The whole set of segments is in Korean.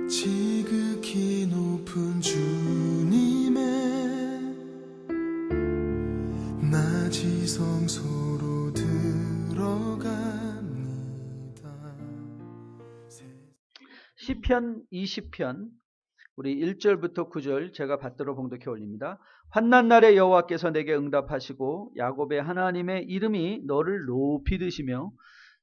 지극히 높은 주님의 낮이 성소로 들어갑니다. 시편 20편 우리 1절부터 9절 제가 받들어 봉독해 올립니다. 환난 날에 여호와께서 내게 응답하시고 야곱의 하나님의 이름이 너를 높이 드시며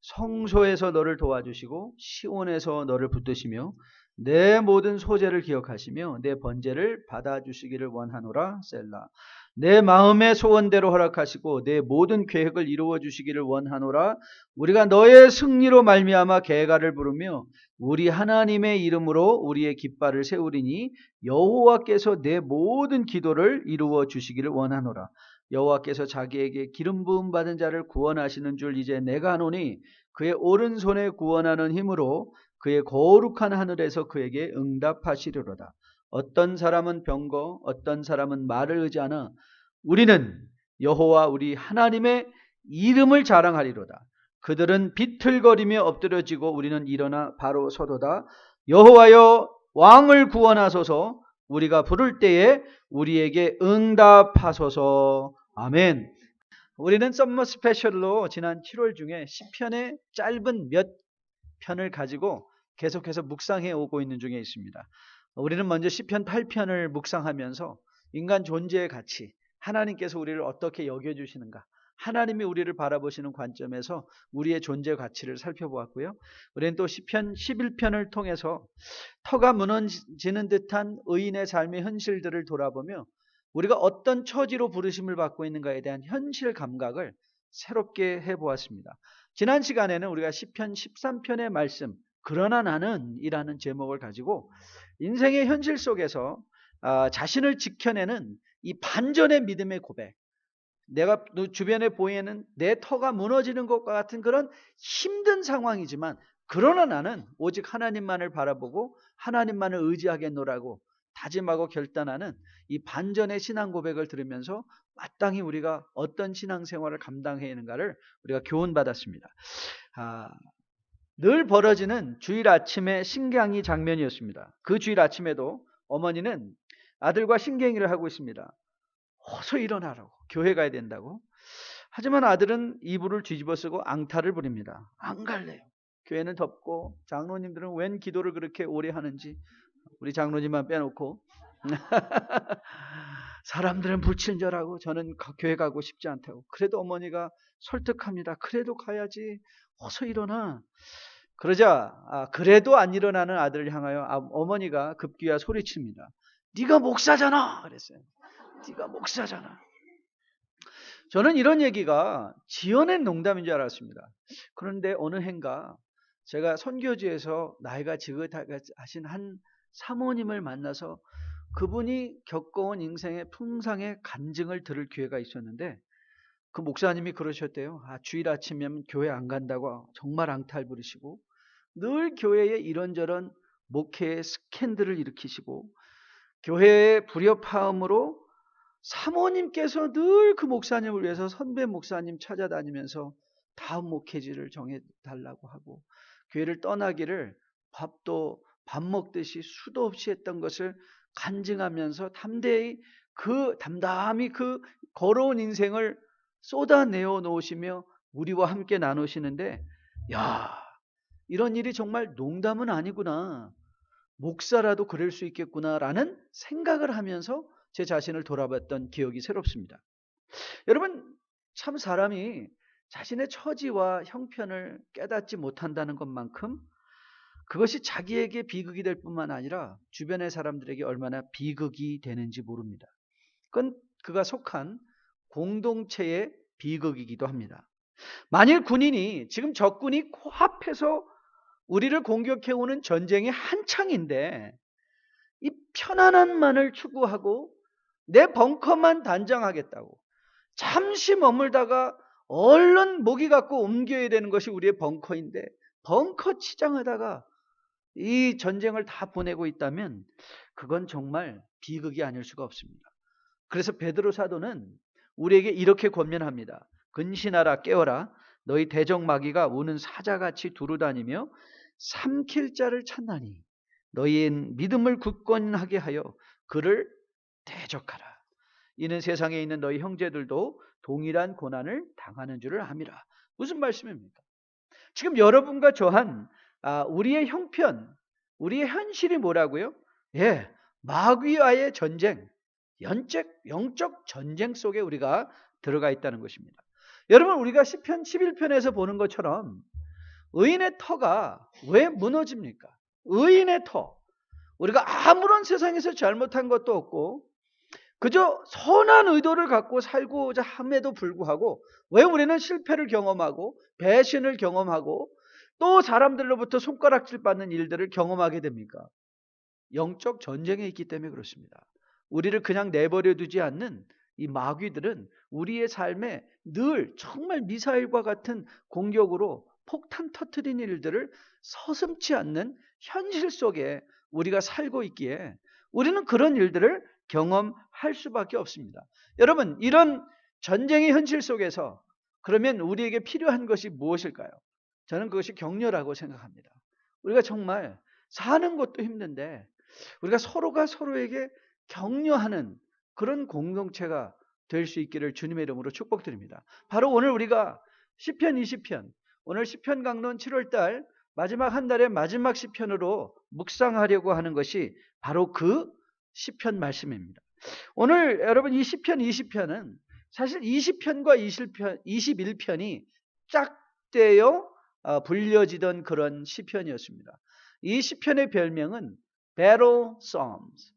성소에서 너를 도와주시고 시온에서 너를 붙드시며 내 모든 소재를 기억하시며 내 번제를 받아주시기를 원하노라. 셀라. 내 마음의 소원대로 허락하시고 내 모든 계획을 이루어 주시기를 원하노라. 우리가 너의 승리로 말미암아 계가를 부르며 우리 하나님의 이름으로 우리의 깃발을 세우리니 여호와께서 내 모든 기도를 이루어 주시기를 원하노라. 여호와께서 자기에게 기름 부음 받은 자를 구원하시는 줄 이제 내가 아노니 그의 오른손에 구원하는 힘으로 그의 거룩한 하늘에서 그에게 응답하시리로다. 어떤 사람은 병거, 어떤 사람은 말을 의지하나 우리는 여호와 우리 하나님의 이름을 자랑하리로다. 그들은 비틀거리며 엎드려지고 우리는 일어나 바로 서도다. 여호와여 왕을 구원하소서. 우리가 부를 때에 우리에게 응답하소서. 아멘. 우리는 썸머 스페셜로 지난 7월 중에 시편의 짧은 몇 편을 가지고 계속해서 묵상해 오고 있는 중에 있습니다. 우리는 먼저 시편 8편을 묵상하면서 인간 존재의 가치, 하나님께서 우리를 어떻게 여겨주시는가, 하나님이 우리를 바라보시는 관점에서 우리의 존재 가치를 살펴보았고요. 우리는 또 시편 11편을 통해서 터가 무너지는 듯한 의인의 삶의 현실들을 돌아보며 우리가 어떤 처지로 부르심을 받고 있는가에 대한 현실 감각을 새롭게 해보았습니다. 지난 시간에는 우리가 시편 13편의 말씀 그러나 나는 이라는 제목을 가지고 인생의 현실 속에서 자신을 지켜내는 이 반전의 믿음의 고백, 내가 주변에 보이는 내 터가 무너지는 것과 같은 그런 힘든 상황이지만 그러나 나는 오직 하나님만을 바라보고 하나님만을 의지하겠노라고 다짐하고 결단하는 이 반전의 신앙 고백을 들으면서 마땅히 우리가 어떤 신앙생활을 감당해야 하는가를 우리가 교훈받았습니다. 늘 벌어지는 주일 아침의 신경이 장면이었습니다. 그 주일 아침에도 어머니는 아들과 신경이를 하고 있습니다. 어서 일어나라고, 교회 가야 된다고. 하지만 아들은 이불을 뒤집어 쓰고 앙탈을 부립니다. 안 갈래요. 교회는 덥고 장로님들은 웬 기도를 그렇게 오래 하는지, 우리 장로님만 빼놓고 사람들은 불친절하고 저는 교회 가고 싶지 않다고. 그래도 어머니가 설득합니다. 그래도 가야지. 어서 일어나. 그러자 그래도 안 일어나는 아들을 향하여 어머니가 급기야 소리칩니다. 네가 목사잖아. 그랬어요. 네가 목사잖아. 저는 이런 얘기가 지어낸 농담인 줄 알았습니다. 그런데 어느 해인가 제가 선교지에서 나이가 지긋하신 한 사모님을 만나서 그분이 겪어온 인생의 풍상의 간증을 들을 기회가 있었는데 그 목사님이 그러셨대요. 주일 아침이면 교회 안 간다고 정말 앙탈 부리시고 늘 교회에 이런저런 목회의 스캔들을 일으키시고 교회의 불협화음으로 사모님께서 늘 그 목사님을 위해서 선배 목사님 찾아다니면서 다음 목회지를 정해달라고 하고 교회를 떠나기를 밥 먹듯이 수도 없이 했던 것을 간증하면서 담담히 그 걸어온 인생을 쏟아내어 놓으시며 우리와 함께 나누시는데, 야, 이런 일이 정말 농담은 아니구나. 목사라도 그럴 수 있겠구나라는 생각을 하면서 제 자신을 돌아봤던 기억이 새롭습니다. 여러분, 참 사람이 자신의 처지와 형편을 깨닫지 못한다는 것만큼 그것이 자기에게 비극이 될 뿐만 아니라 주변의 사람들에게 얼마나 비극이 되는지 모릅니다. 그건 그가 속한 공동체의 비극이기도 합니다. 만일 군인이 지금 적군이 코앞에서 우리를 공격해오는 전쟁이 한창인데 이 편안함만을 추구하고 내 벙커만 단장하겠다고 잠시 머물다가 얼른 모기 갖고 옮겨야 되는 것이 우리의 벙커인데 벙커 치장하다가 이 전쟁을 다 보내고 있다면 그건 정말 비극이 아닐 수가 없습니다. 그래서 베드로 사도는 우리에게 이렇게 권면합니다. 근신하라 깨어라. 너희 대적 마귀가 우는 사자같이 두루다니며 삼킬 자를 찾나니 너희의 믿음을 굳건하게 하여 그를 대적하라. 이는 세상에 있는 너희 형제들도 동일한 고난을 당하는 줄을 함이라. 무슨 말씀입니까? 지금 여러분과 저한 우리의 형편, 우리의 현실이 뭐라고요? 예, 마귀와의 전쟁, 영적 전쟁 속에 우리가 들어가 있다는 것입니다. 여러분, 우리가 시편 11편에서 보는 것처럼 의인의 터가 왜 무너집니까? 의인의 터. 우리가 아무런 세상에서 잘못한 것도 없고 그저 선한 의도를 갖고 살고자 함에도 불구하고 왜 우리는 실패를 경험하고 배신을 경험하고 또 사람들로부터 손가락질 받는 일들을 경험하게 됩니까? 영적 전쟁에 있기 때문에 그렇습니다. 우리를 그냥 내버려 두지 않는 이 마귀들은 우리의 삶에 늘 정말 미사일과 같은 공격으로 폭탄 터뜨린 일들을 서슴지 않는 현실 속에 우리가 살고 있기에 우리는 그런 일들을 경험할 수밖에 없습니다. 여러분, 이런 전쟁의 현실 속에서 그러면 우리에게 필요한 것이 무엇일까요? 저는 그것이 격려라고 생각합니다. 우리가 정말 사는 것도 힘든데 우리가 서로가 서로에게 격려하는 그런 공동체가 될 수 있기를 주님의 이름으로 축복드립니다. 바로 오늘 우리가 시편 20편, 오늘 시편 강론 7월달 마지막 한 달의 마지막 시편으로 묵상하려고 하는 것이 바로 그 시편 말씀입니다. 오늘 여러분 이 시편 20편은 사실 20편과 21편이 짝대어 불려지던 그런 시편이었습니다. 이 시편의 별명은 Battle Psalms,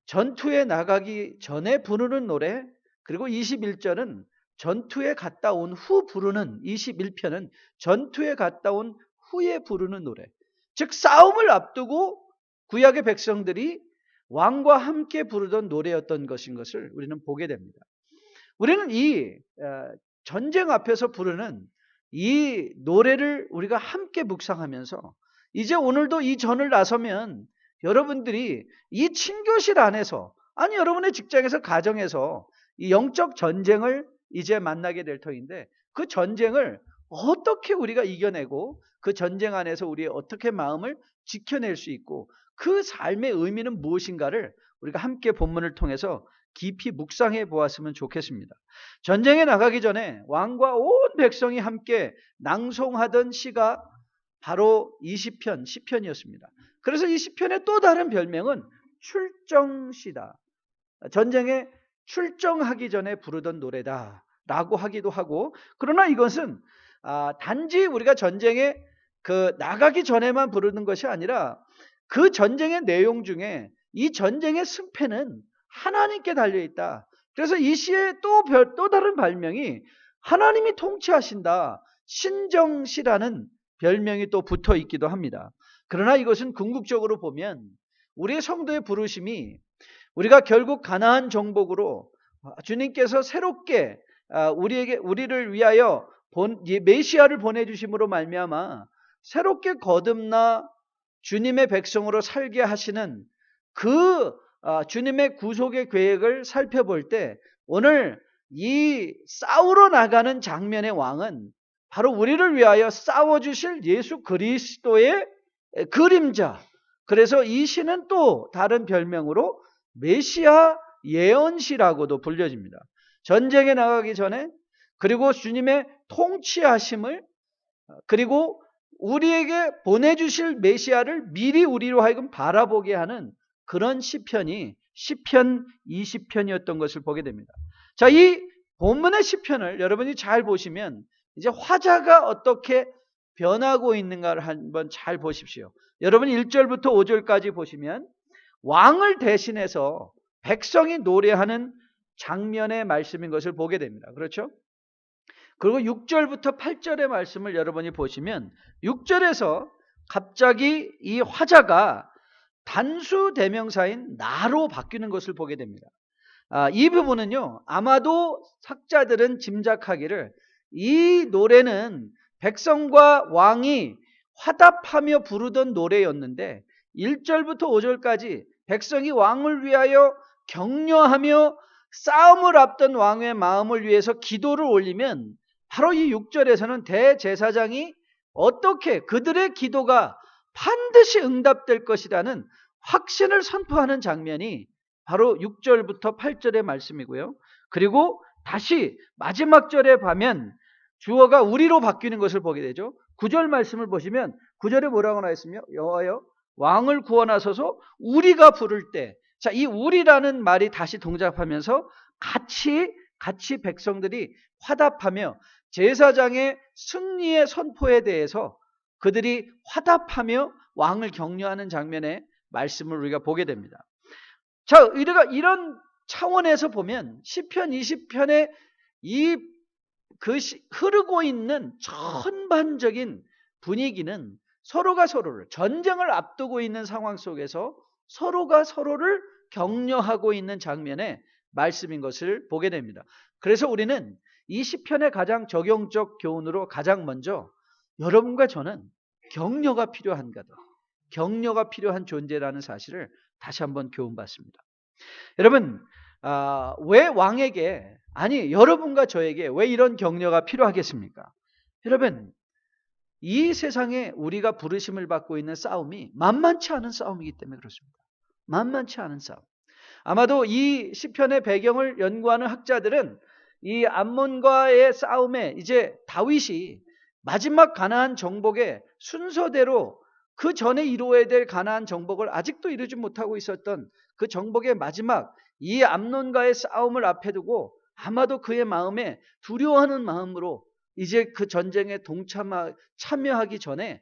전투에 나가기 전에 부르는 노래, 그리고 21절은 전투에 갔다 온 후 부르는, 21편은 전투에 갔다 온 후에 부르는 노래, 즉 싸움을 앞두고 구약의 백성들이 왕과 함께 부르던 노래였던 것인 것을 우리는 보게 됩니다. 우리는 이 전쟁 앞에서 부르는 이 노래를 우리가 함께 묵상하면서 이제 오늘도 이 전을 나서면 여러분들이 이 친교실 안에서, 아니 여러분의 직장에서, 가정에서 이 영적 전쟁을 이제 만나게 될 터인데 그 전쟁을 어떻게 우리가 이겨내고 그 전쟁 안에서 우리 어떻게 마음을 지켜낼 수 있고 그 삶의 의미는 무엇인가를 우리가 함께 본문을 통해서 깊이 묵상해 보았으면 좋겠습니다. 전쟁에 나가기 전에 왕과 온 백성이 함께 낭송하던 시가 바로 이 시편이었습니다. 그래서 이 시편의 또 다른 별명은 출정시다. 전쟁에 출정하기 전에 부르던 노래다 라고 하기도 하고, 그러나 이것은 단지 우리가 전쟁에 나가기 전에만 부르는 것이 아니라 그 전쟁의 내용 중에 이 전쟁의 승패는 하나님께 달려있다. 그래서 이 시의 또 다른 별명이 하나님이 통치하신다, 신정시라는 별명이 또 붙어 있기도 합니다. 그러나 이것은 궁극적으로 보면 우리의 성도의 부르심이 우리가 결국 가나안 정복으로 주님께서 새롭게 우리를 위하여 메시아를 보내주심으로 말미암아 새롭게 거듭나 주님의 백성으로 살게 하시는 그 주님의 구속의 계획을 살펴볼 때 오늘 이 싸우러 나가는 장면의 왕은 바로 우리를 위하여 싸워주실 예수 그리스도의 그림자. 그래서 이 시는 또 다른 별명으로 메시아 예언시라고도 불려집니다. 전쟁에 나가기 전에, 그리고 주님의 통치하심을, 그리고 우리에게 보내주실 메시아를 미리 우리로 하여금 바라보게 하는 그런 시편이 시편 20편이었던 것을 보게 됩니다. 자, 이 본문의 시편을 여러분이 잘 보시면 이제 화자가 어떻게 변하고 있는가를 한번 잘 보십시오. 여러분 1절부터 5절까지 보시면 왕을 대신해서 백성이 노래하는 장면의 말씀인 것을 보게 됩니다. 그렇죠? 그리고 6절부터 8절의 말씀을 여러분이 보시면 6절에서 갑자기 이 화자가 단수 대명사인 나로 바뀌는 것을 보게 됩니다. 이 부분은요, 아마도 학자들은 짐작하기를 이 노래는 백성과 왕이 화답하며 부르던 노래였는데 1절부터 5절까지 백성이 왕을 위하여 격려하며 싸움을 앞둔 왕의 마음을 위해서 기도를 올리면 바로 이 6절에서는 대제사장이 어떻게 그들의 기도가 반드시 응답될 것이라는 확신을 선포하는 장면이 바로 6절부터 8절의 말씀이고요. 그리고 다시 마지막 절에 가면 주어가 우리로 바뀌는 것을 보게 되죠. 9절 말씀을 보시면 9절에 뭐라고 나왔으며 여호와여 왕을 구원하소서 우리가 부를 때, 자, 이 우리라는 말이 다시 동작하면서 같이 백성들이 화답하며 제사장의 승리의 선포에 대해서 그들이 화답하며 왕을 격려하는 장면의 말씀을 우리가 보게 됩니다. 자, 우리가 이런 차원에서 보면 시편 20편의 흐르고 있는 전반적인 분위기는 서로가 서로를 전쟁을 앞두고 있는 상황 속에서 서로가 서로를 격려하고 있는 장면의 말씀인 것을 보게 됩니다. 그래서 우리는 이 시편의 가장 적용적 교훈으로 가장 먼저 여러분과 저는 격려가 필요한 가다, 격려가 필요한 존재라는 사실을 다시 한번 교훈받습니다. 여러분, 왜 왕에게, 아니 여러분과 저에게 왜 이런 격려가 필요하겠습니까? 여러분, 이 세상에 우리가 부르심을 받고 있는 싸움이 만만치 않은 싸움이기 때문에 그렇습니다. 만만치 않은 싸움. 아마도 이 시편의 배경을 연구하는 학자들은 이 암몬과의 싸움에 이제 다윗이 마지막 가나안 정복의 순서대로 그 전에 이루어야 될 가나안 정복을 아직도 이루지 못하고 있었던 그 정복의 마지막 이 암논과의 싸움을 앞에 두고 아마도 그의 마음에 두려워하는 마음으로 이제 그 전쟁에 참여하기 전에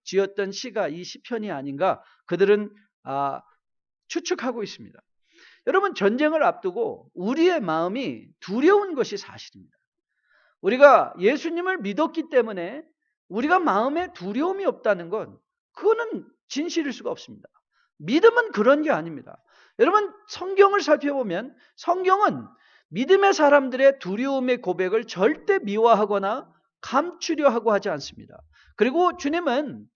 지었던 시가 이 시편이 아닌가 그들은 추측하고 있습니다. 여러분, 전쟁을 앞두고 우리의 마음이 두려운 것이 사실입니다. 우리가 예수님을 믿었기 때문에 우리가 마음에 두려움이 없다는 건 그거는 진실일 수가 없습니다. 믿음은 그런 게 아닙니다. 여러분, 성경을 살펴보면 성경은 믿음의 사람들의 두려움의 고백을 절대 미화하거나 감추려 하고 하지 않습니다. 그리고 주님은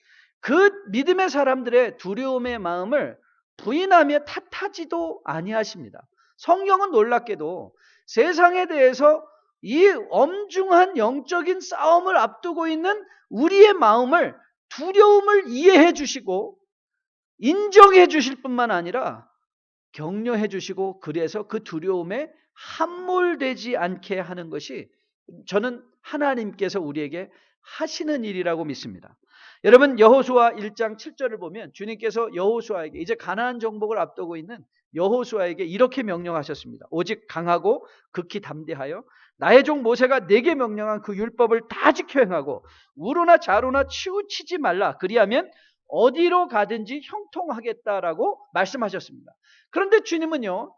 그 믿음의 사람들의 두려움의 마음을 부인하며 탓하지도 아니하십니다. 성경은 놀랍게도 세상에 대해서 이 엄중한 영적인 싸움을 앞두고 있는 우리의 마음을, 두려움을 이해해 주시고 인정해 주실 뿐만 아니라 격려해 주시고 그래서 그 두려움에 함몰되지 않게 하는 것이 저는 하나님께서 우리에게 하시는 일이라고 믿습니다. 여러분, 여호수아 1장 7절을 보면 주님께서 여호수아에게, 이제 가나안 정복을 앞두고 있는 여호수아에게 이렇게 명령하셨습니다. 오직 강하고 극히 담대하여 나의 종 모세가 내게 명령한 그 율법을 다 지켜 행하고 우로나 좌로나 치우치지 말라. 그리하면 어디로 가든지 형통하겠다라고 말씀하셨습니다. 그런데 주님은요,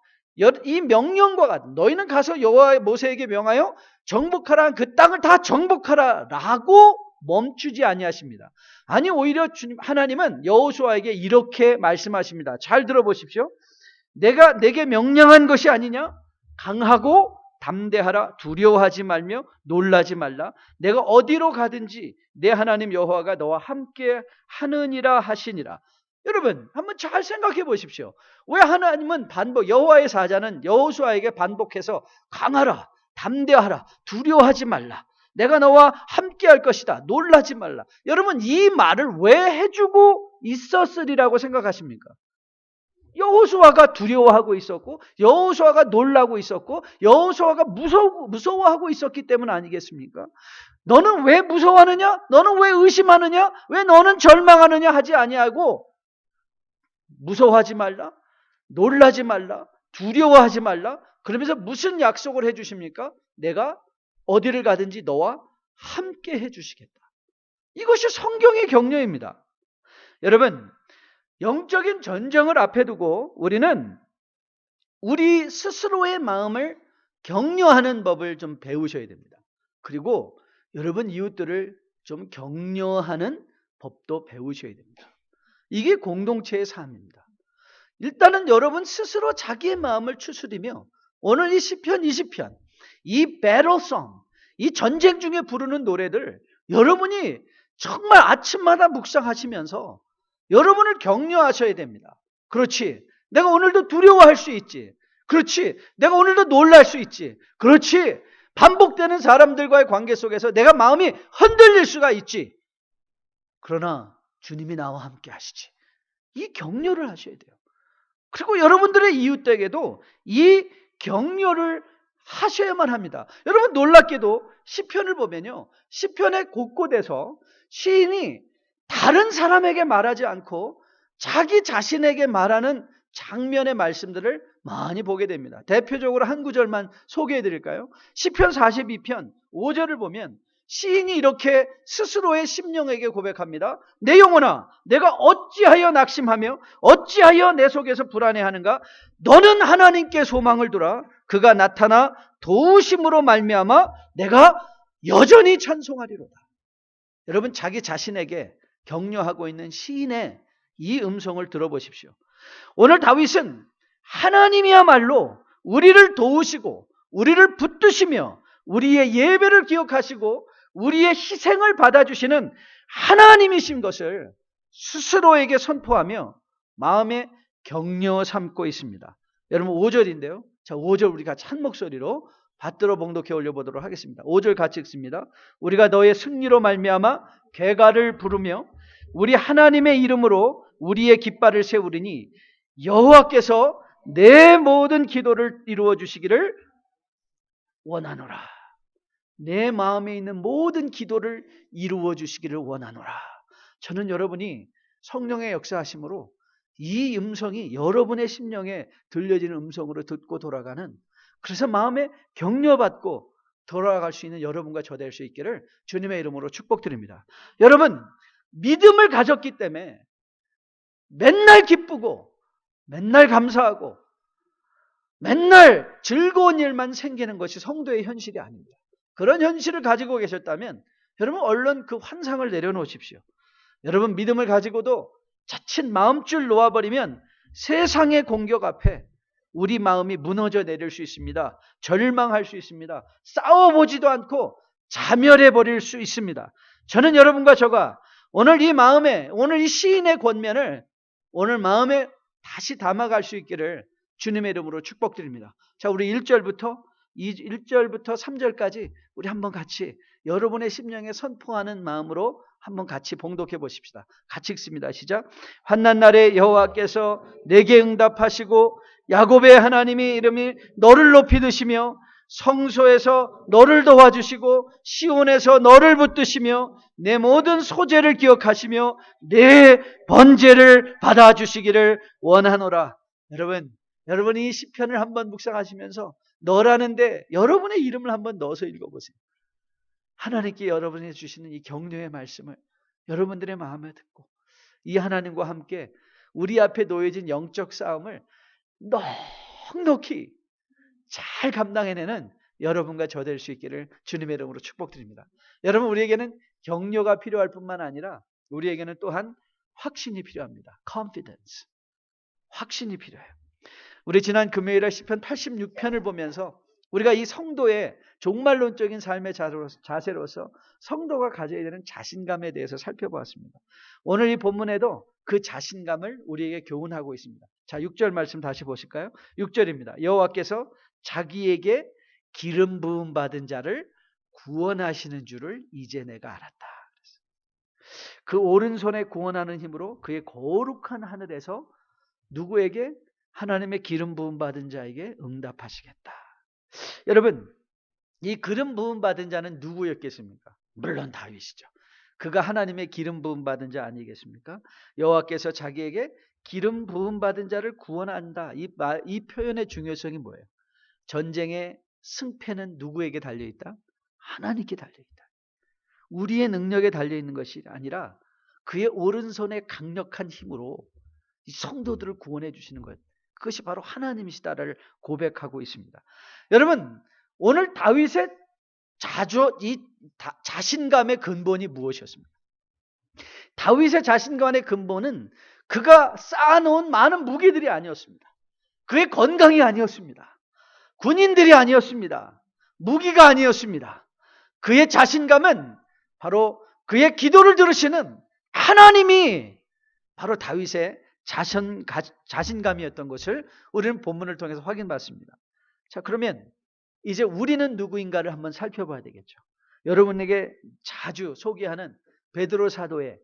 이 명령과 같은 너희는 가서 여호와 모세에게 명하여 정복하라, 그 땅을 다 정복하라 라고 멈추지 아니하십니다. 아니, 오히려 주님 하나님은 여호수아에게 이렇게 말씀하십니다. 잘 들어보십시오. 내가 내게 명령한 것이 아니냐? 강하고 담대하라. 두려워하지 말며 놀라지 말라. 내가 어디로 가든지 내 하나님 여호와가 너와 함께 하느니라 하시니라. 여러분, 한번 잘 생각해 보십시오. 왜 하나님은 여호와의 사자는 여호수아에게 반복해서 강하라, 담대하라, 두려워하지 말라, 내가 너와 함께 할 것이다, 놀라지 말라. 여러분, 이 말을 왜 해주고 있었으리라고 생각하십니까? 여호수아가 두려워하고 있었고 여호수아가 놀라고 있었고 여호수아가 무서워하고 있었기 때문 아니겠습니까? 너는 왜 무서워하느냐? 너는 왜 의심하느냐? 왜 너는 절망하느냐? 하지 아니하고 무서워하지 말라, 놀라지 말라, 두려워하지 말라. 그러면서 무슨 약속을 해주십니까? 내가 어디를 가든지 너와 함께 해주시겠다. 이것이 성경의 격려입니다. 여러분, 영적인 전쟁을 앞에 두고 우리는 우리 스스로의 마음을 격려하는 법을 좀 배우셔야 됩니다. 그리고 여러분 이웃들을 좀 격려하는 법도 배우셔야 됩니다. 이게 공동체의 삶입니다. 일단은 여러분 스스로 자기의 마음을 추스리며 오늘 이 시편 20편, 이 배틀송, 이 전쟁 중에 부르는 노래들 여러분이 정말 아침마다 묵상하시면서 여러분을 격려하셔야 됩니다. 그렇지, 내가 오늘도 두려워할 수 있지. 그렇지, 내가 오늘도 놀랄 수 있지. 그렇지, 반복되는 사람들과의 관계 속에서 내가 마음이 흔들릴 수가 있지. 그러나 주님이 나와 함께 하시지. 이 격려를 하셔야 돼요. 그리고 여러분들의 이웃에게도 이 격려를 하셔야만 합니다. 여러분 놀랍게도 시편을 보면요. 시편의 곳곳에서 시인이 다른 사람에게 말하지 않고 자기 자신에게 말하는 장면의 말씀들을 많이 보게 됩니다. 대표적으로 한 구절만 소개해 드릴까요? 시편 42편 5절을 보면 시인이 이렇게 스스로의 심령에게 고백합니다. 내 영혼아, 내가 어찌하여 낙심하며 어찌하여 내 속에서 불안해하는가? 너는 하나님께 소망을 두라. 그가 나타나 도우심으로 말미암아 내가 여전히 찬송하리로다. 여러분 자기 자신에게 격려하고 있는 시인의 이 음성을 들어보십시오. 오늘 다윗은 하나님이야말로 우리를 도우시고 우리를 붙드시며 우리의 예배를 기억하시고 우리의 희생을 받아주시는 하나님이신 것을 스스로에게 선포하며 마음에 격려 삼고 있습니다. 여러분 5절인데요. 자, 5절 우리 같이 한 목소리로 받들어 봉독해 올려보도록 하겠습니다. 5절 같이 읽습니다. 우리가 너의 승리로 말미암아 괴가를 부르며 우리 하나님의 이름으로 우리의 깃발을 세우리니 여호와께서 내 모든 기도를 이루어 주시기를 원하노라. 내 마음에 있는 모든 기도를 이루어 주시기를 원하노라. 저는 여러분이 성령의 역사하심으로 이 음성이 여러분의 심령에 들려지는 음성으로 듣고 돌아가는, 그래서 마음에 격려받고 돌아갈 수 있는 여러분과 저 될 수 있기를 주님의 이름으로 축복드립니다. 여러분 믿음을 가졌기 때문에 맨날 기쁘고 맨날 감사하고 맨날 즐거운 일만 생기는 것이 성도의 현실이 아닙니다. 그런 현실을 가지고 계셨다면 여러분 얼른 그 환상을 내려놓으십시오. 여러분 믿음을 가지고도 자칫 마음줄 놓아버리면 세상의 공격 앞에 우리 마음이 무너져 내릴 수 있습니다. 절망할 수 있습니다. 싸워보지도 않고 자멸해버릴 수 있습니다. 저는 여러분과 저가 오늘 이 마음에, 오늘 이 시인의 권면을 오늘 마음에 다시 담아갈 수 있기를 주님의 이름으로 축복드립니다. 자, 우리 1절부터 3절까지 우리 한번 같이 여러분의 심령에 선포하는 마음으로 한번 같이 봉독해 보십시다. 같이 읽습니다. 시작. 환난 날에 여호와께서 내게 응답하시고 야곱의 하나님의 이름이 너를 높이 드시며 성소에서 너를 도와주시고 시온에서 너를 붙드시며 내 모든 소재를 기억하시며 내 번제를 받아주시기를 원하노라. 여러분이 이 시편을 한번 묵상하시면서 너라는데 여러분의 이름을 한번 넣어서 읽어보세요. 하나님께 여러분이 주시는 이 격려의 말씀을 여러분들의 마음에 듣고 이 하나님과 함께 우리 앞에 놓여진 영적 싸움을 넉넉히 잘 감당해내는 여러분과 저 될 수 있기를 주님의 이름으로 축복드립니다. 여러분 우리에게는 격려가 필요할 뿐만 아니라 우리에게는 또한 확신이 필요합니다. confidence. 확신이 필요해요. 우리 지난 금요일에 시편 86편을 보면서 우리가 이 성도의 종말론적인 삶의 자세로서 성도가 가져야 되는 자신감에 대해서 살펴보았습니다. 오늘 이 본문에도 그 자신감을 우리에게 교훈하고 있습니다. 자, 6절 말씀 다시 보실까요? 6절입니다. 여호와께서 자기에게 기름 부음 받은 자를 구원하시는 줄을 이제 내가 알았다. 그 오른손에 구원하는 힘으로 그의 거룩한 하늘에서 누구에게? 하나님의 기름 부음 받은 자에게 응답하시겠다. 여러분, 이 기름 부음 받은 자는 누구였겠습니까? 물론 다윗이죠. 그가 하나님의 기름 부음 받은 자 아니겠습니까? 여호와께서 자기에게 기름 부음 받은 자를 구원한다. 이 표현의 중요성이 뭐예요? 전쟁의 승패는 누구에게 달려있다? 하나님께 달려있다. 우리의 능력에 달려있는 것이 아니라 그의 오른손의 강력한 힘으로 이 성도들을 구원해 주시는 것, 그것이 바로 하나님이시다를 고백하고 있습니다. 여러분, 오늘 다윗의 자신감의 근본이 무엇이었습니까? 다윗의 자신감의 근본은 그가 쌓아놓은 많은 무기들이 아니었습니다. 그의 건강이 아니었습니다. 군인들이 아니었습니다. 무기가 아니었습니다. 그의 자신감은 바로 그의 기도를 들으시는 하나님이 바로 다윗의 자신감이었던 것을 우리는 본문을 통해서 확인받습니다. 자, 그러면 이제 우리는 누구인가를 한번 살펴봐야 되겠죠. 여러분에게 자주 소개하는 베드로 사도의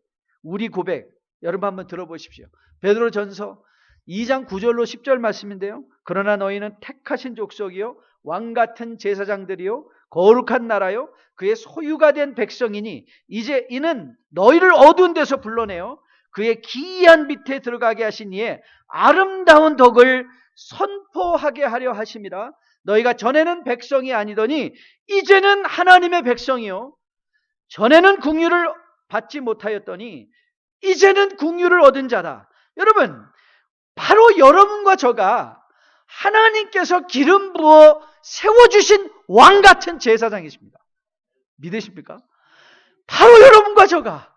우리 고백 여러분 한번 들어보십시오. 베드로전서 2장 9절로 10절 말씀인데요. 그러나 너희는 택하신 족속이요 왕같은 제사장들이요 거룩한 나라요 그의 소유가 된 백성이니 이제 이는 너희를 어두운 데서 불러내어 그의 기이한 밑에 들어가게 하신 이의 아름다운 덕을 선포하게 하려 하심이라. 너희가 전에는 백성이 아니더니 이제는 하나님의 백성이요 전에는 국류를 받지 못하였더니 이제는 국류를 얻은 자다. 여러분, 바로 여러분과 저가 하나님께서 기름 부어 세워주신 왕같은 제사장이십니다. 믿으십니까? 바로 여러분과 저가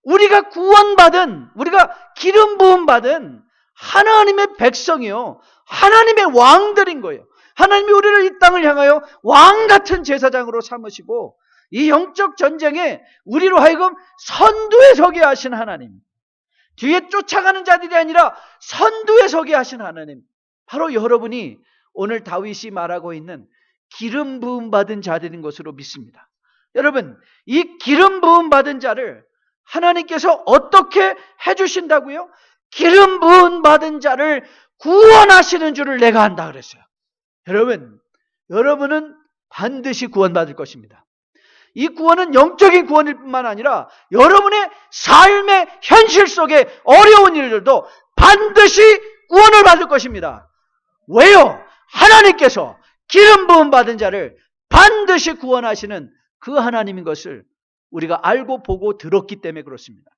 우리가 구원받은, 우리가 기름 부음 받은 하나님의 백성이요 하나님의 왕들인 거예요. 하나님이 우리를 이 땅을 향하여 왕같은 제사장으로 삼으시고 이 영적 전쟁에 우리로 하여금 선두에 서게 하신 하나님, 뒤에 쫓아가는 자들이 아니라 선두에 서게 하신 하나님, 바로 여러분이 오늘 다윗이 말하고 있는 기름 부음 받은 자들인 것으로 믿습니다. 여러분, 이 기름 부음 받은 자를 하나님께서 어떻게 해주신다고요? 기름 부음 받은 자를 구원하시는 줄을 내가 안다 그랬어요. 여러분, 여러분은 반드시 구원받을 것입니다. 이 구원은 영적인 구원일 뿐만 아니라 여러분의 삶의 현실 속에 어려운 일들도 반드시 구원을 받을 것입니다. 왜요? 하나님께서 기름 부음 받은 자를 반드시 구원하시는 그 하나님인 것을 우리가 알고 보고 들었기 때문에 그렇습니다.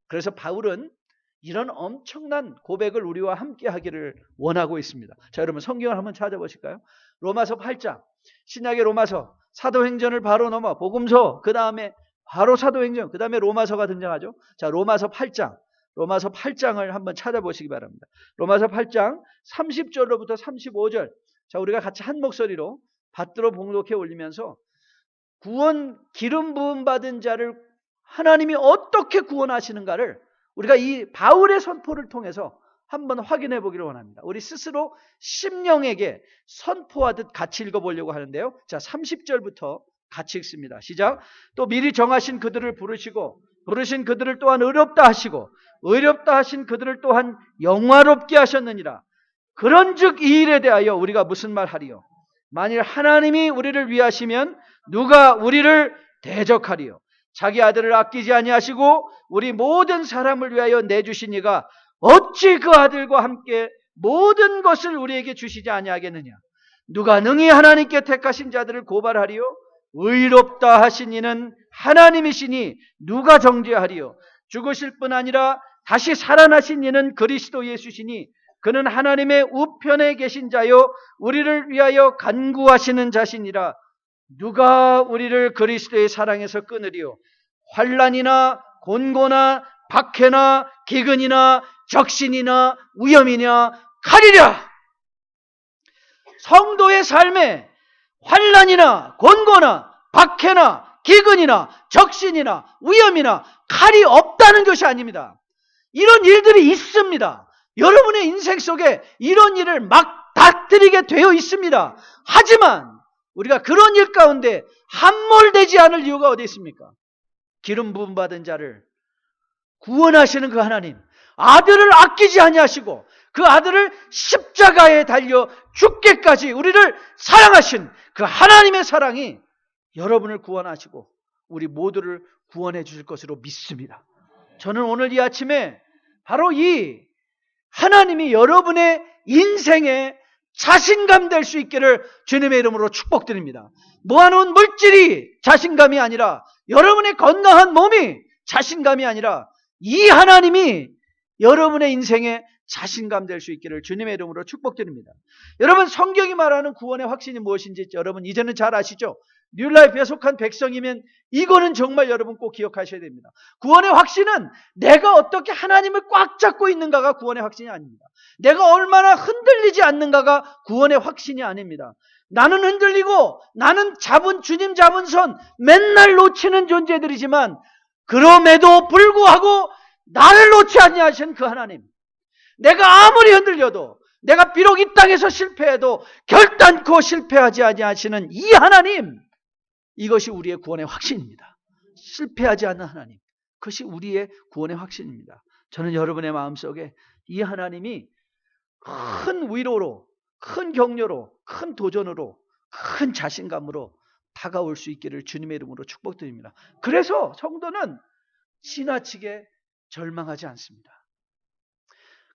그래서 바울은 이런 엄청난 고백을 우리와 함께 하기를 원하고 있습니다. 자, 여러분 성경을 한번 찾아보실까요? 로마서 8장, 신약의 로마서, 사도행전을 바로 넘어 복음서, 그 다음에 바로 사도행전, 그 다음에 로마서가 등장하죠. 자, 로마서 8장을 한번 찾아보시기 바랍니다. 로마서 8장 30절로부터 35절. 자, 우리가 같이 한 목소리로 받들어 봉독해 올리면서 구원, 기름 부음 받은 자를 하나님이 어떻게 구원하시는가를 우리가 이 바울의 선포를 통해서 한번 확인해 보기를 원합니다. 우리 스스로 심령에게 선포하듯 같이 읽어보려고 하는데요. 자, 30절부터 같이 읽습니다. 시작. 또 미리 정하신 그들을 부르시고 부르신 그들을 또한 의롭다 하시고 의롭다 하신 그들을 또한 영화롭게 하셨느니라. 그런즉 이 일에 대하여 우리가 무슨 말 하리요? 만일 하나님이 우리를 위하시면 누가 우리를 대적하리요? 자기 아들을 아끼지 아니하시고 우리 모든 사람을 위하여 내주신 이가 어찌 그 아들과 함께 모든 것을 우리에게 주시지 아니하겠느냐? 누가 능히 하나님께 택하신 자들을 고발하리요? 의롭다 하신 이는 하나님이시니 누가 정죄하리요? 죽으실 뿐 아니라 다시 살아나신 이는 그리스도 예수시니 그는 하나님의 우편에 계신 자요 우리를 위하여 간구하시는 자시니라. 누가 우리를 그리스도의 사랑에서 끊으리요? 환난이나 곤고나 박해나 기근이나 적신이나 위험이냐 칼이랴. 성도의 삶에 환난이나 곤고나 박해나 기근이나 적신이나 위험이나 칼이 없다는 것이 아닙니다. 이런 일들이 있습니다. 여러분의 인생 속에 이런 일을 막 닥들이게 되어 있습니다. 하지만 우리가 그런 일 가운데 함몰되지 않을 이유가 어디 있습니까? 기름 부음 받은 자를 구원하시는 그 하나님, 아들을 아끼지 아니하시고 그 아들을 십자가에 달려 죽기까지 우리를 사랑하신 그 하나님의 사랑이 여러분을 구원하시고 우리 모두를 구원해 주실 것으로 믿습니다. 저는 오늘 이 아침에 바로 이 하나님이 여러분의 인생에 자신감 될 수 있기를 주님의 이름으로 축복드립니다. 모아놓은 물질이 자신감이 아니라, 여러분의 건강한 몸이 자신감이 아니라 이 하나님이 여러분의 인생에 자신감 될 수 있기를 주님의 이름으로 축복드립니다. 여러분, 성경이 말하는 구원의 확신이 무엇인지 여러분 이제는 잘 아시죠? 뉴라이프에 속한 백성이면 이거는 정말 여러분 꼭 기억하셔야 됩니다. 구원의 확신은 내가 어떻게 하나님을 꽉 잡고 있는가가 구원의 확신이 아닙니다. 내가 얼마나 흔들리지 않는가가 구원의 확신이 아닙니다. 나는 흔들리고 나는 주님 잡은 손 맨날 놓치는 존재들이지만 그럼에도 불구하고 나를 놓지 아니하신 그 하나님, 내가 아무리 흔들려도, 내가 비록 이 땅에서 실패해도 결단코 실패하지 아니하시는 이 하나님, 이것이 우리의 구원의 확신입니다. 실패하지 않는 하나님, 그것이 우리의 구원의 확신입니다. 저는 여러분의 마음속에 이 하나님이 큰 위로로, 큰 격려로, 큰 도전으로, 큰 자신감으로 다가올 수 있기를 주님의 이름으로 축복드립니다. 그래서 성도는 지나치게 절망하지 않습니다.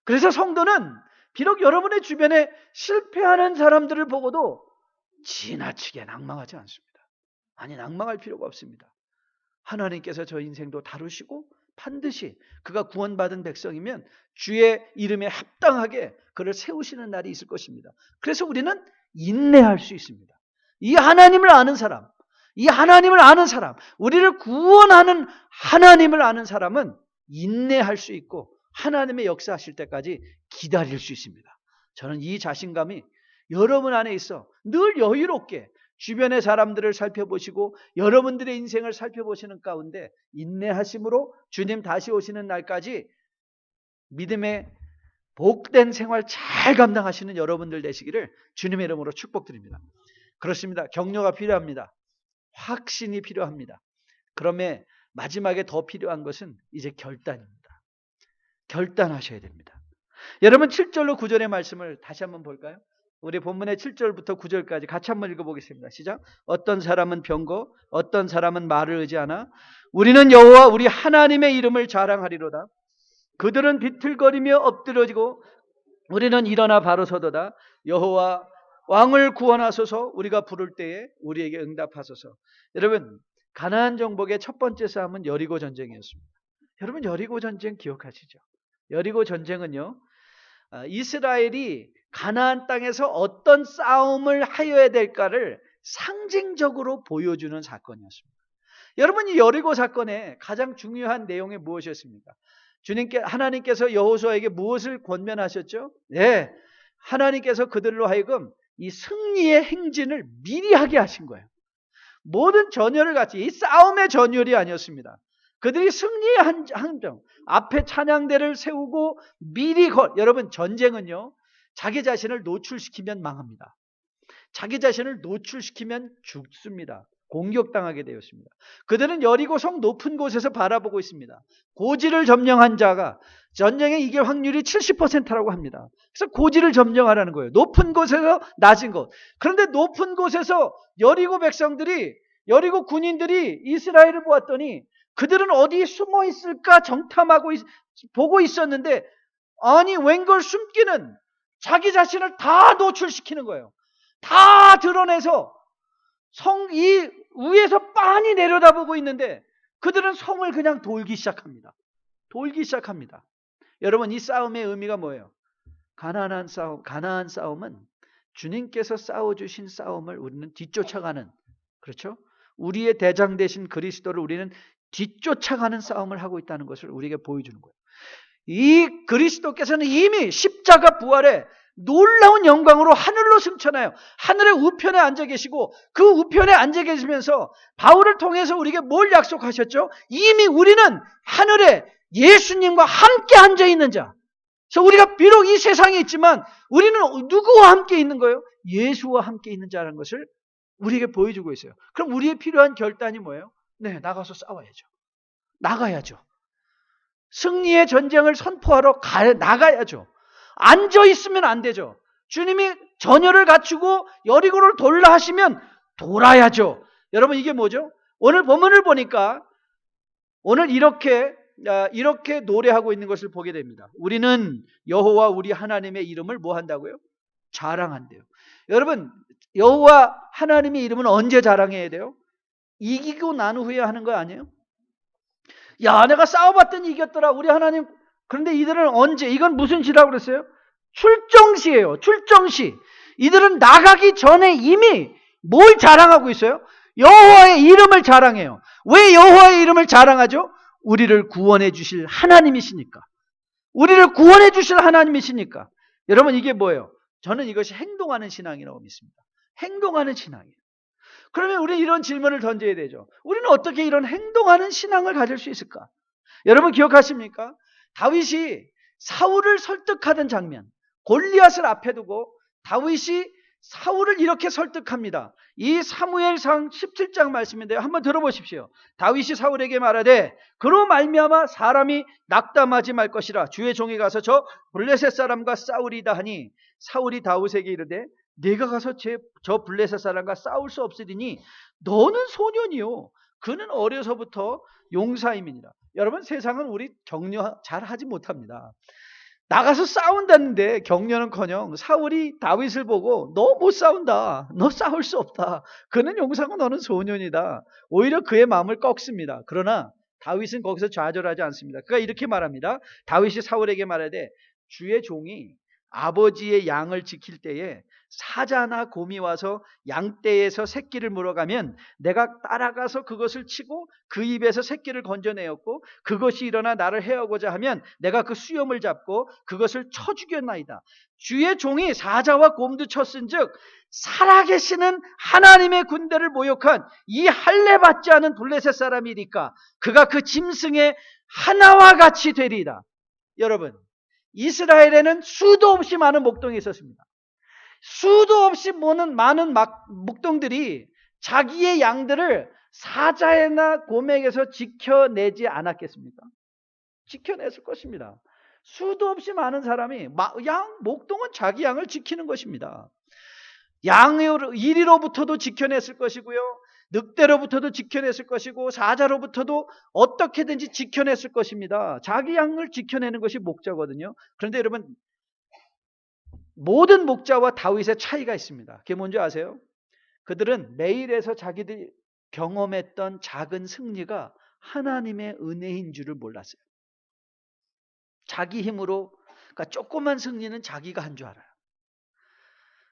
그래서 성도는 비록 여러분의 주변에 실패하는 사람들을 보고도 지나치게 낭망하지 않습니다. 아니, 낭망할 필요가 없습니다. 하나님께서 저 인생도 다루시고 반드시 그가 구원받은 백성이면 주의 이름에 합당하게 그를 세우시는 날이 있을 것입니다. 그래서 우리는 인내할 수 있습니다. 이 하나님을 아는 사람, 우리를 구원하는 하나님을 아는 사람은 인내할 수 있고 하나님의 역사하실 때까지 기다릴 수 있습니다. 저는 이 자신감이 여러분 안에 있어 늘 여유롭게 주변의 사람들을 살펴보시고 여러분들의 인생을 살펴보시는 가운데 인내하심으로 주님 다시 오시는 날까지 믿음의 복된 생활 잘 감당하시는 여러분들 되시기를 주님의 이름으로 축복드립니다. 그렇습니다. 격려가 필요합니다. 확신이 필요합니다. 그러면 마지막에 더 필요한 것은 이제 결단입니다. 결단하셔야 됩니다. 여러분 7절로 9절의 말씀을 다시 한번 볼까요? 우리 본문의 7절부터 9절까지 같이 한번 읽어보겠습니다. 시작. 어떤 사람은 병거, 어떤 사람은 말을 의지하나 우리는 여호와 우리 하나님의 이름을 자랑하리로다. 그들은 비틀거리며 엎드려지고 우리는 일어나 바로 서도다. 여호와 왕을 구원하소서. 우리가 부를 때에 우리에게 응답하소서. 여러분, 가나안 정복의 첫 번째 싸움은 여리고 전쟁이었습니다. 여러분, 여리고 전쟁 기억하시죠? 여리고 전쟁은요, 이스라엘이 가나안 땅에서 어떤 싸움을 하여야 될까를 상징적으로 보여주는 사건이었습니다. 여러분, 이 여리고 사건의 가장 중요한 내용이 무엇이었습니까? 하나님께서 여호수아에게 무엇을 권면하셨죠? 네, 하나님께서 그들로 하여금 이 승리의 행진을 미리 하게 하신 거예요. 모든 전열을 같이, 이 싸움의 전열이 아니었습니다. 그들이 승리의 함정, 앞에 찬양대를 세우고 미리 여러분, 전쟁은요, 자기 자신을 노출시키면 망합니다. 자기 자신을 노출시키면 죽습니다. 공격당하게 되었습니다. 그들은 여리고 성 높은 곳에서 바라보고 있습니다. 고지를 점령한 자가 전쟁에 이길 확률이 70%라고 합니다. 그래서 고지를 점령하라는 거예요. 높은 곳에서 낮은 곳. 그런데 높은 곳에서 여리고 백성들이, 여리고 군인들이 이스라엘을 보았더니 그들은 어디에 숨어 있을까 정탐하고 보고 있었는데, 아니 웬걸 숨기는, 자기 자신을 다 노출시키는 거예요. 다 드러내서 성 이 위에서 빤히 내려다보고 있는데 그들은 성을 그냥 돌기 시작합니다. 여러분, 이 싸움의 의미가 뭐예요? 가나안 싸움은 주님께서 싸워주신 싸움을 우리는 뒤쫓아가는, 그렇죠? 우리의 대장 되신 그리스도를 우리는 뒤쫓아가는 싸움을 하고 있다는 것을 우리에게 보여주는 거예요. 이 그리스도께서는 이미 십자가 부활에 놀라운 영광으로 하늘로 승천하여 하늘의 우편에 앉아 계시고, 그 우편에 앉아 계시면서 바울을 통해서 우리에게 뭘 약속하셨죠? 이미 우리는 하늘에 예수님과 함께 앉아 있는 자. 그래서 우리가 비록 이 세상에 있지만 우리는 누구와 함께 있는 거예요? 예수와 함께 있는 자라는 것을 우리에게 보여주고 있어요. 그럼 우리의 필요한 결단이 뭐예요? 네, 나가서 싸워야죠. 나가야죠. 승리의 전쟁을 선포하러 나가야죠. 앉아 있으면 안 되죠. 주님이 전열을 갖추고 여리고를 돌라 하시면 돌아야죠. 여러분, 이게 뭐죠? 오늘 본문을 보니까 오늘 이렇게 노래하고 있는 것을 보게 됩니다. 우리는 여호와 우리 하나님의 이름을 뭐 한다고요? 자랑한대요. 여러분, 여호와 하나님의 이름은 언제 자랑해야 돼요? 이기고 난 후에 하는 거 아니에요? 야, 내가 싸워봤더니 이겼더라, 우리 하나님. 그런데 이들은 언제? 이건 무슨 시라고 그랬어요? 출정시예요. 출정시. 이들은 나가기 전에 이미 뭘 자랑하고 있어요? 여호와의 이름을 자랑해요. 왜 여호와의 이름을 자랑하죠? 우리를 구원해 주실 하나님이시니까. 여러분, 이게 뭐예요? 저는 이것이 행동하는 신앙이라고 믿습니다. 행동하는 신앙이에요. 그러면 우리는 이런 질문을 던져야 되죠. 우리는 어떻게 이런 행동하는 신앙을 가질 수 있을까? 여러분, 기억하십니까? 다윗이 사울을 설득하던 장면, 골리앗을 앞에 두고 다윗이 사울을 이렇게 설득합니다. 이 사무엘상 17장 말씀인데요. 한번 들어보십시오. 다윗이 사울에게 말하되 그로 말미암아 사람이 낙담하지 말 것이라. 주의 종이 가서 저 블레셋 사람과 싸우리다 하니 사울이 다윗에게 이르되 네가 가서 저 블레셋 사람과 싸울 수 없으리니 너는 소년이요 그는 어려서부터 용사임이니라. 여러분, 세상은 우리 격려 잘 하지 못합니다. 나가서 싸운다는데 격려는커녕 사울이 다윗을 보고 너 못 싸운다, 너 싸울 수 없다, 그는 용사고 너는 소년이다, 오히려 그의 마음을 꺾습니다. 그러나 다윗은 거기서 좌절하지 않습니다. 그가 이렇게 말합니다. 다윗이 사울에게 말하되 주의 종이 아버지의 양을 지킬 때에 사자나 곰이 와서 양떼에서 새끼를 물어가면 내가 따라가서 그것을 치고 그 입에서 새끼를 건져내었고 그것이 일어나 나를 해하고자 하면 내가 그 수염을 잡고 그것을 쳐 죽였나이다. 주의 종이 사자와 곰도 쳤은즉 살아계시는 하나님의 군대를 모욕한 이 할례받지 않은 블레셋 사람이니까 그가 그 짐승의 하나와 같이 되리이다. 여러분, 이스라엘에는 수도 없이 많은 목동이 있었습니다. 수도 없이 많은 목동들이 자기의 양들을 사자나 곰에게서 지켜내지 않았겠습니까? 지켜냈을 것입니다. 수도 없이 많은 사람이 목동은 자기 양을 지키는 것입니다. 이리로부터도 지켜냈을 것이고요, 늑대로부터도 지켜냈을 것이고 사자로부터도 어떻게든지 지켜냈을 것입니다. 자기 양을 지켜내는 것이 목자거든요. 그런데 여러분, 모든 목자와 다윗의 차이가 있습니다. 그게 뭔지 아세요? 그들은 매일에서 자기들이 경험했던 작은 승리가 하나님의 은혜인 줄을 몰랐어요. 자기 힘으로, 그러니까 조그만 승리는 자기가 한 줄 알아요.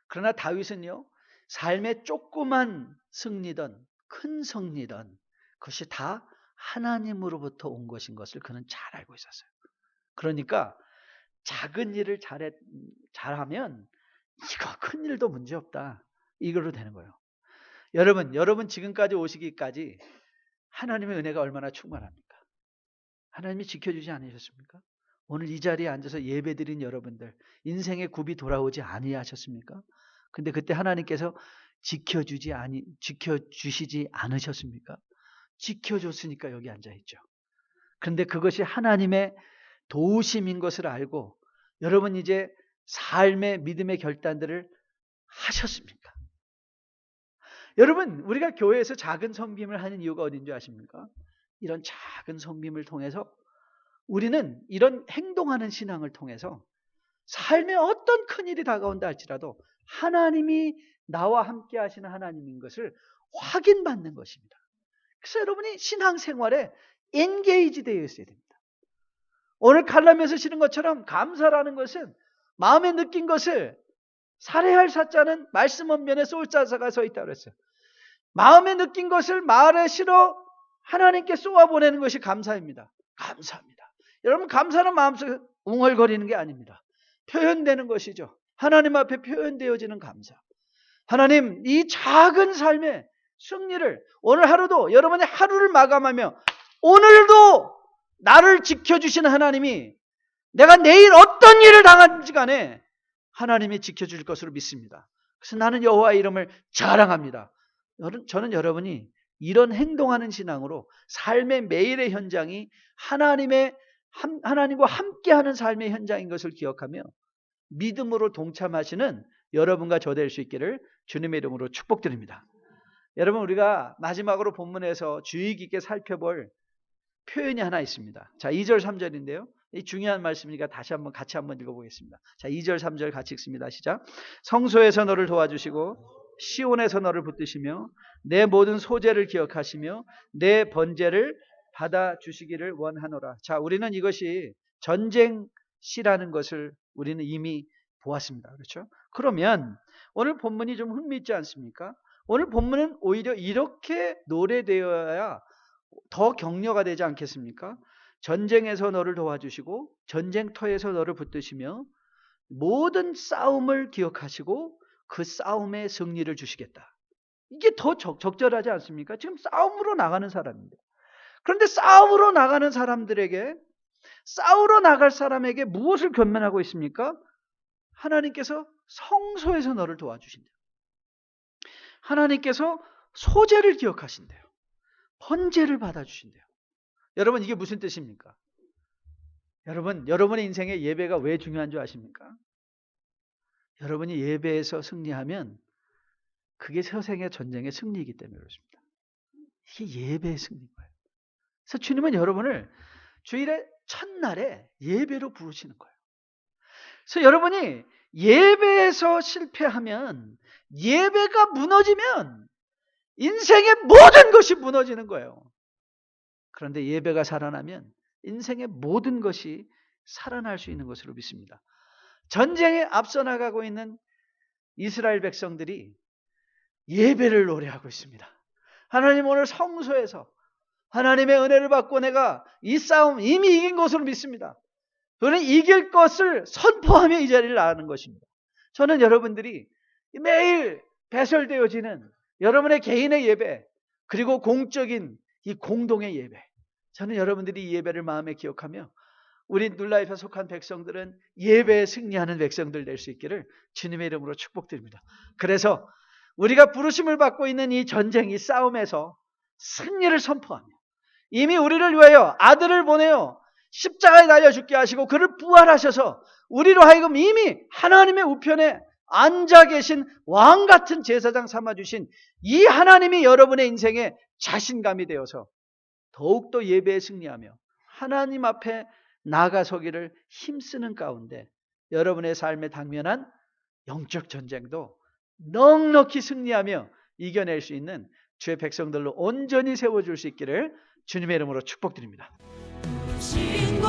그러나 다윗은요, 삶의 조그만 승리든 큰 승리든 그것이 다 하나님으로부터 온 것인 것을 그는 잘 알고 있었어요. 그러니까 작은 일을 잘하면 이거 큰 일도 문제없다, 이걸로 되는 거예요. 여러분 지금까지 오시기까지 하나님의 은혜가 얼마나 충만합니까? 하나님이 지켜주지 않으셨습니까? 오늘 이 자리에 앉아서 예배드린 여러분들 인생의 굽이 돌아오지 아니하셨습니까? 근데 그때 하나님께서 지켜주시지 않으셨습니까? 지켜줬으니까 여기 앉아있죠. 그런데 그것이 하나님의 도우심인 것을 알고 여러분 이제 삶의 믿음의 결단들을 하셨습니까? 여러분, 우리가 교회에서 작은 섬김을 하는 이유가 어딘지 아십니까? 이런 작은 섬김을 통해서 우리는 이런 행동하는 신앙을 통해서 삶에 어떤 큰일이 다가온다 할지라도 하나님이 나와 함께 하시는 하나님인 것을 확인받는 것입니다. 그래서 여러분이 신앙생활에 엔게이지 되어 있어야 됩니다. 오늘 칼럼에서 실은 것처럼 감사라는 것은 마음에 느낀 것을 살해할 사자는 말씀 언면에 쏠자사가 서 있다고 그랬어요. 마음에 느낀 것을 말에 실어 하나님께 쏘아보내는 것이 감사입니다. 감사합니다. 여러분, 감사는 마음속에 웅얼거리는 게 아닙니다. 표현되는 것이죠. 하나님 앞에 표현되어지는 감사. 하나님, 이 작은 삶의 승리를 오늘 하루도 여러분의 하루를 마감하며 오늘도 나를 지켜주시는 하나님이 내가 내일 어떤 일을 당하든지 간에 하나님이 지켜줄 것으로 믿습니다. 그래서 나는 여호와의 이름을 자랑합니다. 저는 여러분이 이런 행동하는 신앙으로 삶의 매일의 현장이 하나님과 함께하는 삶의 현장인 것을 기억하며 믿음으로 동참하시는 여러분과 저 될 수 있기를 주님의 이름으로 축복드립니다. 여러분, 우리가 마지막으로 본문에서 주의 깊게 살펴볼 표현이 하나 있습니다. 자, 2절 3절인데요. 이 중요한 말씀이니까 같이 한번 읽어보겠습니다. 자, 2절 3절 같이 읽습니다. 시작. 성소에서 너를 도와주시고 시온에서 너를 붙드시며 내 모든 소재를 기억하시며 내 번제를 받아주시기를 원하노라. 자, 우리는 이것이 전쟁시라는 것을 우리는 이미 보았습니다. 그렇죠? 그러면 오늘 본문이 좀 흥미있지 않습니까? 오늘 본문은 오히려 이렇게 노래되어야 더 격려가 되지 않겠습니까? 전쟁에서 너를 도와주시고 전쟁터에서 너를 붙드시며 모든 싸움을 기억하시고 그 싸움의 승리를 주시겠다. 이게 더 적절하지 않습니까? 지금 싸움으로 나가는 사람입니다. 그런데 싸움으로 나가는 사람들에게, 싸우러 나갈 사람에게 무엇을 권면하고 있습니까? 하나님께서 성소에서 너를 도와주신다. 하나님께서 소재를 기억하신대요. 번제를 받아주신대요. 여러분 이게 무슨 뜻입니까? 여러분, 여러분의 인생에 예배가 왜 중요한 줄 아십니까? 여러분이 예배에서 승리하면 그게 세상의 전쟁의 승리이기 때문에 그렇습니다. 이게 예배의 승리인 거예요. 그래서 주님은 여러분을 주일의 첫날에 예배로 부르시는 거예요. 그래서 여러분이 예배에서 실패하면, 예배가 무너지면 인생의 모든 것이 무너지는 거예요. 그런데 예배가 살아나면 인생의 모든 것이 살아날 수 있는 것으로 믿습니다. 전쟁에 앞서 나가고 있는 이스라엘 백성들이 예배를 노래하고 있습니다. 하나님 오늘 성소에서 하나님의 은혜를 받고 내가 이 싸움 이미 이긴 것으로 믿습니다. 저는 이길 것을 선포하며 이 자리를 나가는 것입니다. 저는 여러분들이 매일 배설되어지는 여러분의 개인의 예배, 그리고 공적인 이 공동의 예배, 저는 여러분들이 이 예배를 마음에 기억하며 우리 뉴라이프에 속한 백성들은 예배에 승리하는 백성들 될 수 있기를 주님의 이름으로 축복드립니다. 그래서 우리가 부르심을 받고 있는 이 전쟁, 이 싸움에서 승리를 선포하며 이미 우리를 위하여 아들을 보내어 십자가에 달려 죽게 하시고 그를 부활하셔서 우리로 하여금 이미 하나님의 우편에 앉아 계신 왕 같은 제사장 삼아주신 이 하나님이 여러분의 인생에 자신감이 되어서 더욱더 예배에 승리하며 하나님 앞에 나가서기를 힘쓰는 가운데 여러분의 삶에 당면한 영적 전쟁도 넉넉히 승리하며 이겨낼 수 있는 주의 백성들로 온전히 세워줄 수 있기를 주님의 이름으로 축복드립니다. 신고